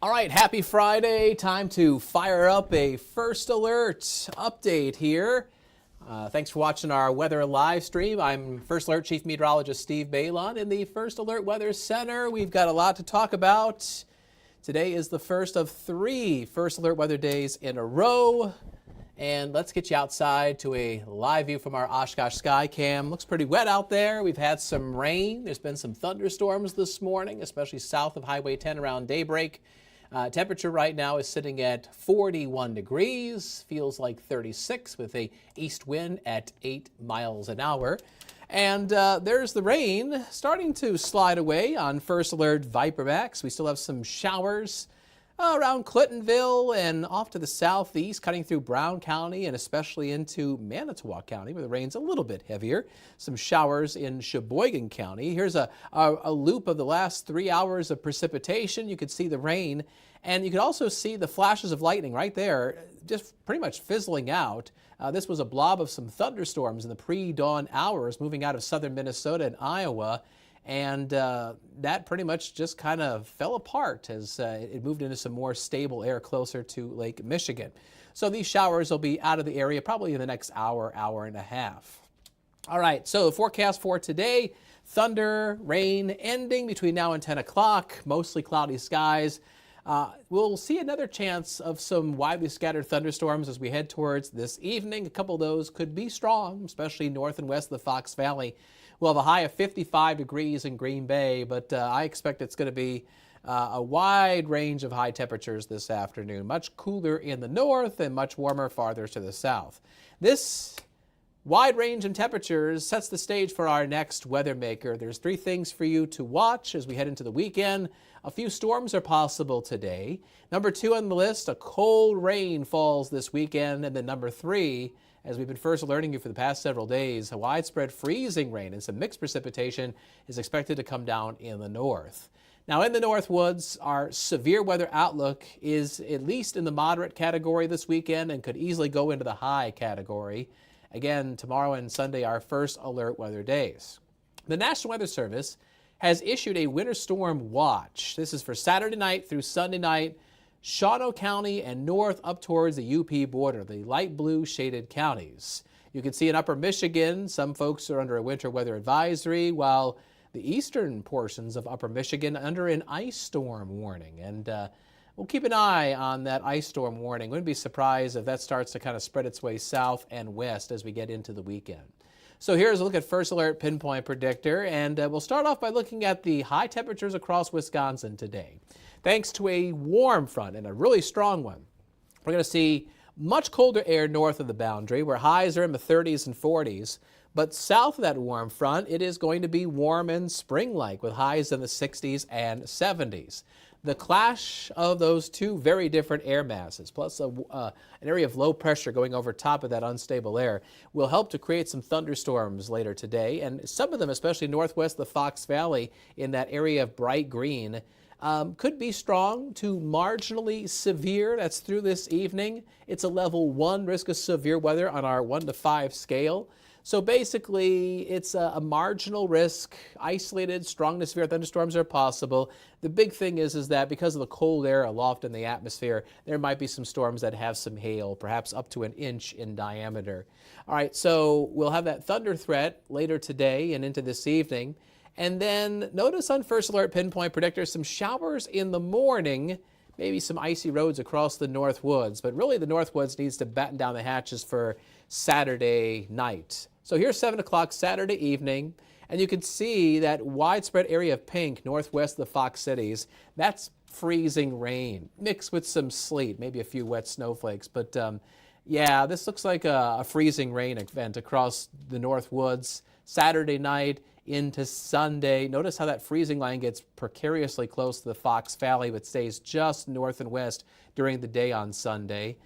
All right, happy Friday. Time to fire up a First Alert update here. Thanks for watching our weather live stream. I'm First Alert Chief Meteorologist Steve Beylon in the First Alert Weather Center. We've got a lot to talk about. Today is the first of 3 First Alert weather days in a row. And let's get you outside to a live view from our Oshkosh sky cam. Looks pretty wet out there. We've had some rain. There's been some thunderstorms this morning, especially south of Highway 10 around daybreak. Temperature right now is sitting at 41 degrees. Feels like 36 with a east wind at 8 miles an hour. And there's the rain starting to slide away on First Alert Viperbacks. We still have some showers around Clintonville and off to the southeast, cutting through Brown County and especially into Manitowoc County, where the rain's a little bit heavier. Some showers in Sheboygan County. Here's a loop of the last 3 hours of precipitation. You could see the rain, and you could also see the flashes of lightning right there, just pretty much fizzling out. This was a blob of some thunderstorms in the pre-dawn hours moving out of southern Minnesota and Iowa. And that pretty much just kind of fell apart as it moved into some more stable air closer to Lake Michigan. So these showers will be out of the area probably in the next hour, hour and a half. All right, so the forecast for today, thunder, rain ending between now and 10 o'clock, mostly cloudy skies. We'll see another chance of some widely scattered thunderstorms as we head towards this evening. A couple of those could be strong, especially north and west of the Fox Valley. We'll have a high of 55 degrees in Green Bay, but I expect it's going to be a wide range of high temperatures this afternoon. Much cooler in the north and much warmer farther to the south. This wide range in temperatures sets the stage for our next weather maker. There's 3 things for you to watch as we head into the weekend. A few storms are possible today. Number 2 on the list, a cold rain falls this weekend. And then number 3, as we've been first alerting you for the past several days, a widespread freezing rain and some mixed precipitation is expected to come down in the north. Now in the North Woods, our severe weather outlook is at least in the moderate category this weekend and could easily go into the high category. Again, tomorrow and Sunday are First Alert weather days. The National Weather Service has issued a winter storm watch. This is for Saturday night through Sunday night. Shawano County and north up towards the UP border, the light blue shaded counties. You can see in upper Michigan, some folks are under a winter weather advisory, while the eastern portions of upper Michigan under an ice storm warning. And we'll keep an eye on that ice storm warning. Wouldn't be surprised if that starts to kind of spread its way south and west as we get into the weekend. So here's a look at First Alert Pinpoint Predictor, and we'll start off by looking at the high temperatures across Wisconsin today. Thanks to a warm front and a really strong one, we're going to see much colder air north of the boundary where highs are in the 30s and 40s. But south of that warm front, it is going to be warm and spring-like with highs in the 60s and 70s. The clash of those 2 very different air masses, plus an area of low pressure going over top of that unstable air, will help to create some thunderstorms later today. And some of them, especially northwest of the Fox Valley in that area of bright green, could be strong to marginally severe. That's through this evening. It's a level 1 risk of severe weather on our 1 to 5 scale. So basically, it's a marginal risk. Isolated, strong to severe thunderstorms are possible. The big thing is that because of the cold air aloft in the atmosphere, there might be some storms that have some hail, perhaps up to 1 inch in diameter. All right, so we'll have that thunder threat later today and into this evening. And then notice on First Alert Pinpoint Predictor some showers in the morning, maybe some icy roads across the North Woods. But really the North Woods needs to batten down the hatches for Saturday night. So here's 7 o'clock Saturday evening, and you can see that widespread area of pink northwest of the Fox cities. That's freezing rain mixed with some sleet, maybe a few wet snowflakes. But yeah, this looks like a freezing rain event across the North Woods Saturday night into Sunday. Notice how that freezing line gets precariously close to the Fox Valley, but stays just north and west during the day on Sunday.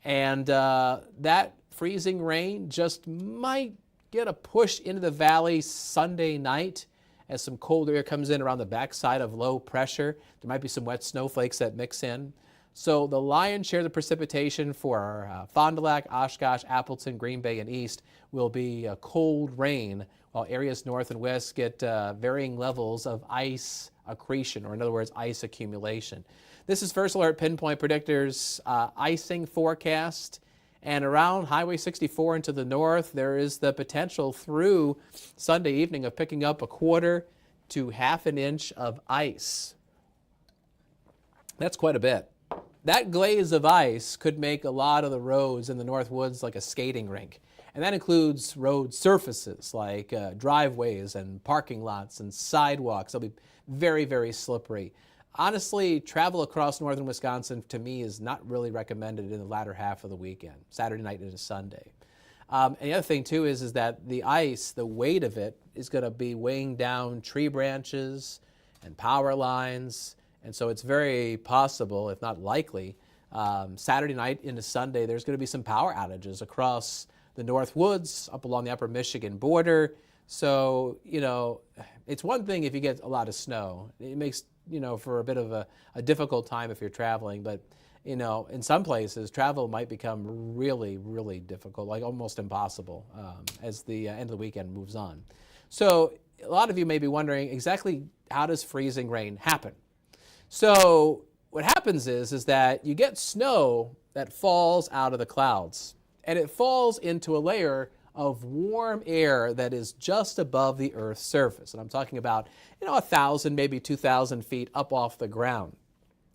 And that freezing rain just might get a push into the valley Sunday night as some cold air comes in around the backside of low pressure. There might be some wet snowflakes that mix in. So the lion's share of the precipitation for Fond du Lac, Oshkosh, Appleton, Green Bay, and East will be cold rain, while areas north and west get varying levels of ice accretion, or in other words, ice accumulation. This is First Alert Pinpoint Predictors icing forecast. And around Highway 64 into the north, there is the potential through Sunday evening of picking up a quarter to half an inch of ice. That's quite a bit. That glaze of ice could make a lot of the roads in the North Woods like a skating rink. And that includes road surfaces like driveways and parking lots and sidewalks. They'll be very, very slippery. Honestly, travel across northern Wisconsin to me is not really recommended in the latter half of the weekend, Saturday night into Sunday. And the other thing too is that the ice, the weight of it, is going to be weighing down tree branches and power lines. And so it's very possible, if not likely, Saturday night into Sunday, there's going to be some power outages across the North Woods, up along the upper Michigan border. So, it's one thing if you get a lot of snow. It makes, for a bit of a difficult time if you're traveling. But, in some places, travel might become really, really difficult, like almost impossible as the end of the weekend moves on. So a lot of you may be wondering exactly how does freezing rain happen? So what happens is that you get snow that falls out of the clouds, and it falls into a layer of warm air that is just above the Earth's surface. And I'm talking about, 1,000, maybe 2,000 feet up off the ground.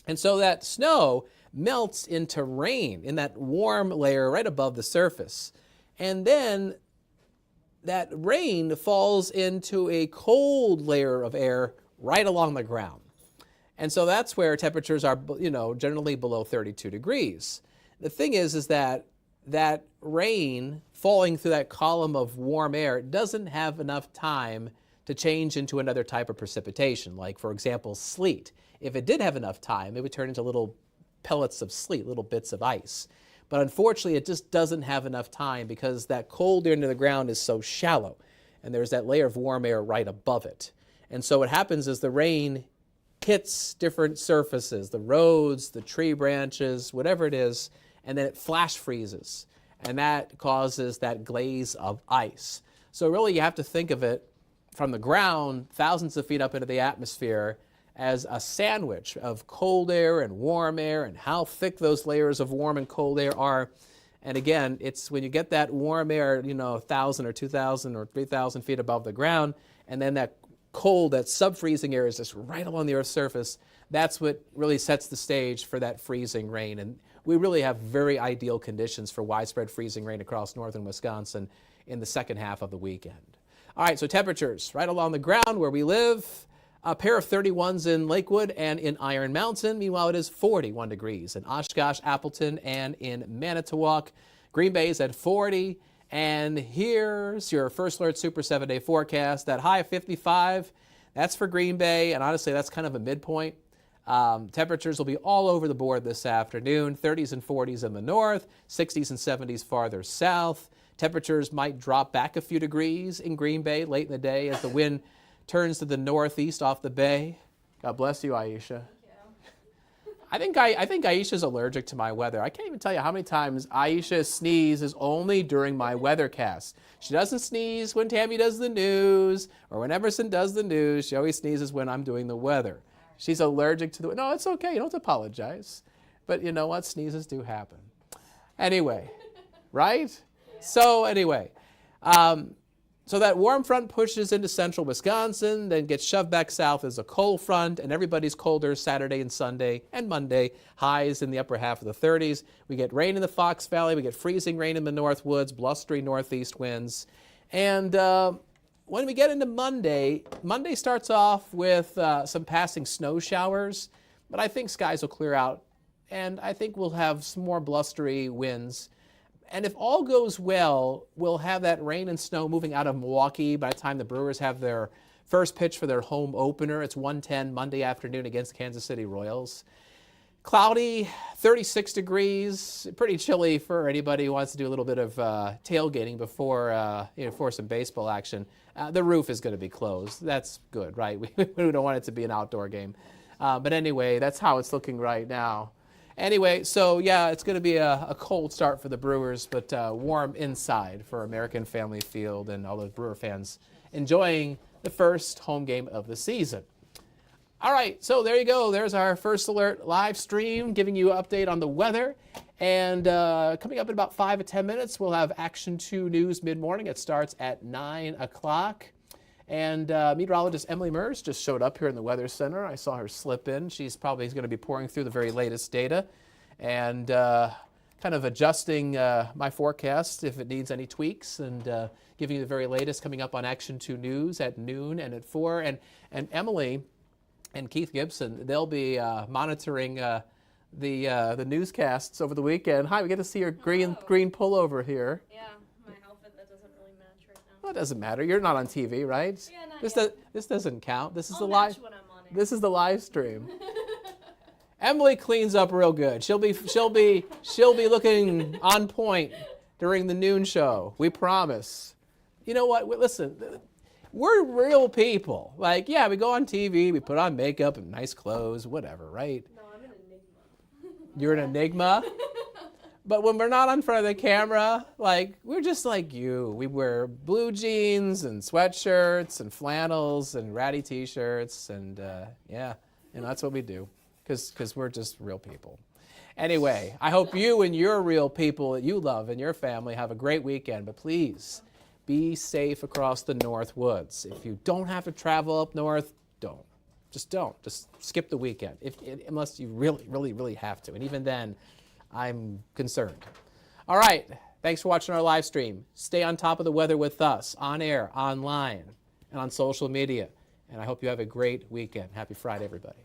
And so that snow melts into rain in that warm layer right above the surface. And then that rain falls into a cold layer of air right along the ground. And so that's where temperatures are, generally below 32 degrees. The thing is that rain falling through that column of warm air doesn't have enough time to change into another type of precipitation, like, for example, sleet. If it did have enough time, it would turn into little pellets of sleet, little bits of ice. But unfortunately, it just doesn't have enough time because that cold air into the ground is so shallow, and there's that layer of warm air right above it. And so what happens is the rain hits different surfaces, the roads, the tree branches, whatever it is, and then it flash freezes. And that causes that glaze of ice. So really you have to think of it from the ground, thousands of feet up into the atmosphere, as a sandwich of cold air and warm air, and how thick those layers of warm and cold air are. And again, it's when you get that warm air, 1,000 or 2,000 or 3,000 feet above the ground, and then that cold, that sub-freezing air is just right along the Earth's surface, that's what really sets the stage for that freezing rain. And we really have very ideal conditions for widespread freezing rain across northern Wisconsin in the second half of the weekend. All right, so temperatures right along the ground where we live, a pair of 31s in Lakewood and in Iron Mountain. Meanwhile, it is 41 degrees in Oshkosh, Appleton, and in Manitowoc. Green Bay is at 40. And here's your First Alert Super 7-day forecast. That high of 55, that's for Green Bay. And honestly, that's kind of a midpoint. Temperatures will be all over the board this afternoon. 30s and 40s in the north, 60s and 70s farther south. Temperatures might drop back a few degrees in Green Bay late in the day as the wind turns to the northeast off the bay. God bless you, Aisha. I think Aisha's allergic to my weather. I can't even tell you how many times Aisha sneezes only during my weathercast. She doesn't sneeze when Tammy does the news or when Emerson does the news. She always sneezes when I'm doing the weather. She's allergic to the... No, it's okay. You don't have to apologize. But you know what? Sneezes do happen. Anyway, right? So anyway, so that warm front pushes into central Wisconsin, then gets shoved back south as a cold front, and everybody's colder Saturday and Sunday and Monday, highs in the upper half of the 30s. We get rain in the Fox Valley. We get freezing rain in the North Woods, blustery northeast winds. And when we get into Monday, Monday starts off with some passing snow showers, but I think skies will clear out, and I think we'll have some more blustery winds. And if all goes well, we'll have that rain and snow moving out of Milwaukee by the time the Brewers have their first pitch for their home opener. It's 1:10 Monday afternoon against the Kansas City Royals. Cloudy, 36 degrees, pretty chilly for anybody who wants to do a little bit of tailgating before some baseball action. The roof is going to be closed. That's good, right? We don't want it to be an outdoor game. But anyway, that's how it's looking right now. Anyway, so yeah, it's going to be a cold start for the Brewers, but warm inside for American Family Field and all those Brewer fans enjoying the first home game of the season. All right, so there you go. There's our First Alert live stream giving you an update on the weather. And coming up in about 5 to 10 minutes, we'll have Action 2 News mid-morning. It starts at 9 o'clock. And meteorologist Emily Mers just showed up here in the Weather Center. I saw her slip in. She's probably going to be pouring through the very latest data and kind of adjusting my forecast if it needs any tweaks, and giving you the very latest coming up on Action 2 News at noon and at 4. And Emily and Keith Gibson, they'll be monitoring the newscasts over the weekend. Hi, we get to see your green pullover here. Yeah, my outfit that doesn't really match right now. Well, it doesn't matter. You're not on TV, right? Yeah, not yet. This doesn't count. This is I'll the live. match when I'm on air. This is the live stream. Emily cleans up real good. She'll be looking on point during the noon show. We promise. You know what? Listen, we're real people. Like, yeah, we go on TV, we put on makeup and nice clothes, whatever, right? No, I'm an enigma. You're an enigma? But when we're not in front of the camera, like, we're just like you. We wear blue jeans and sweatshirts and flannels and ratty T-shirts, and yeah, and that's what we do, because we're just real people. Anyway, I hope you and your real people that you love and your family have a great weekend, but please be safe across the North Woods. If you don't have to travel up north, don't. Just don't. Just skip the weekend, unless you really, really, really have to. And even then, I'm concerned. All right. Thanks for watching our live stream. Stay on top of the weather with us, on air, online, and on social media. And I hope you have a great weekend. Happy Friday, everybody.